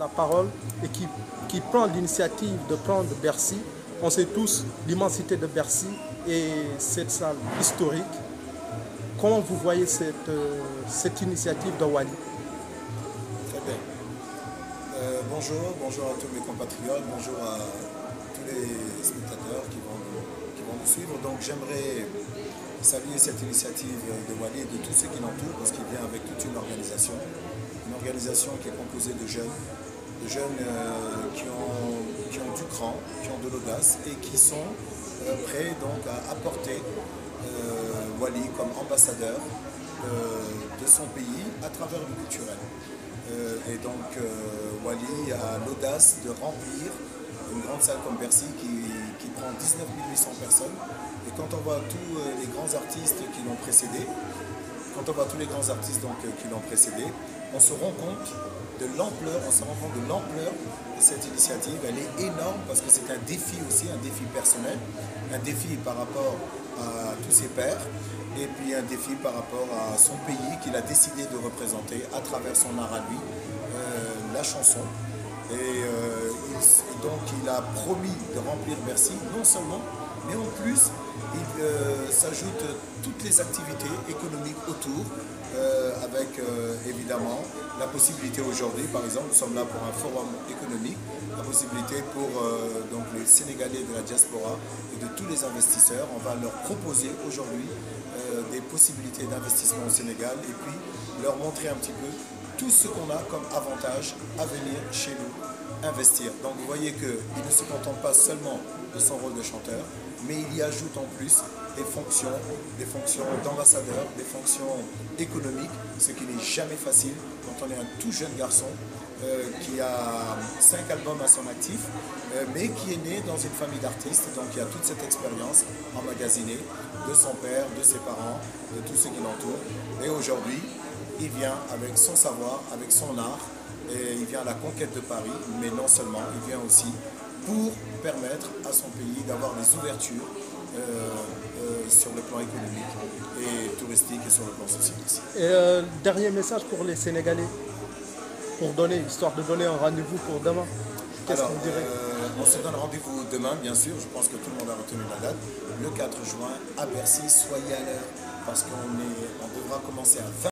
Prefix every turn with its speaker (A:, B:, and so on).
A: la parole et qui prend l'initiative de prendre Bercy. On sait tous l'immensité de Bercy et cette salle historique. Comment vous voyez cette initiative de Wally?
B: Très bien. Bonjour à tous mes compatriotes, bonjour à tous les spectateurs qui vont nous suivre. Donc j'aimerais saluer cette initiative de Wally et de tous ceux qui l'entourent parce qu'il vient avec toute une organisation qui est composée de jeunes qui ont du cran, qui ont de l'audace et qui sont prêts donc à apporter Wally comme ambassadeur de son pays à travers le culturel. Et donc Wally a l'audace de remplir une grande salle comme Bercy qui prend 19 800 personnes. Et quand on voit tous les grands artistes qui l'ont précédé, on se rend compte de l'ampleur, de cette initiative. Elle est énorme parce que c'est un défi aussi, un défi personnel, un défi par rapport à tous ses pairs, et puis un défi par rapport à son pays qu'il a décidé de représenter à travers son art à lui, la chanson. Et donc il a promis de remplir Bercy, non seulement, mais en plus il s'ajoute toutes les activités économiques autour, avec évidemment la possibilité aujourd'hui, par exemple, nous sommes là pour un forum économique, la possibilité pour donc les Sénégalais de la diaspora et de tous les investisseurs, on va leur proposer aujourd'hui des possibilités d'investissement au Sénégal et puis leur montrer un petit peu tout ce qu'on a comme avantage à venir chez nous investir. Donc vous voyez qu'il ne se contente pas seulement de son rôle de chanteur, mais il y ajoute en plus des fonctions d'ambassadeur, des fonctions économiques, ce qui n'est jamais facile quand on est un tout jeune garçon qui a 5 albums à son actif, mais qui est né dans une famille d'artistes, donc il a toute cette expérience emmagasinée de son père, de ses parents, de tous ceux qui l'entourent. Et aujourd'hui, il vient avec son savoir, avec son art, et il vient à la conquête de Paris, mais non seulement, il vient aussi pour permettre à son pays d'avoir des ouvertures sur le plan économique et touristique et sur le plan social aussi.
A: Et dernier message pour les Sénégalais, histoire de donner un rendez-vous pour demain. Qu'est-ce que vous direz?
B: On se donne rendez-vous demain, bien sûr, je pense que tout le monde a retenu la date, le 4 juin à Bercy, soyez à l'heure, parce qu'on devra commencer à 20h.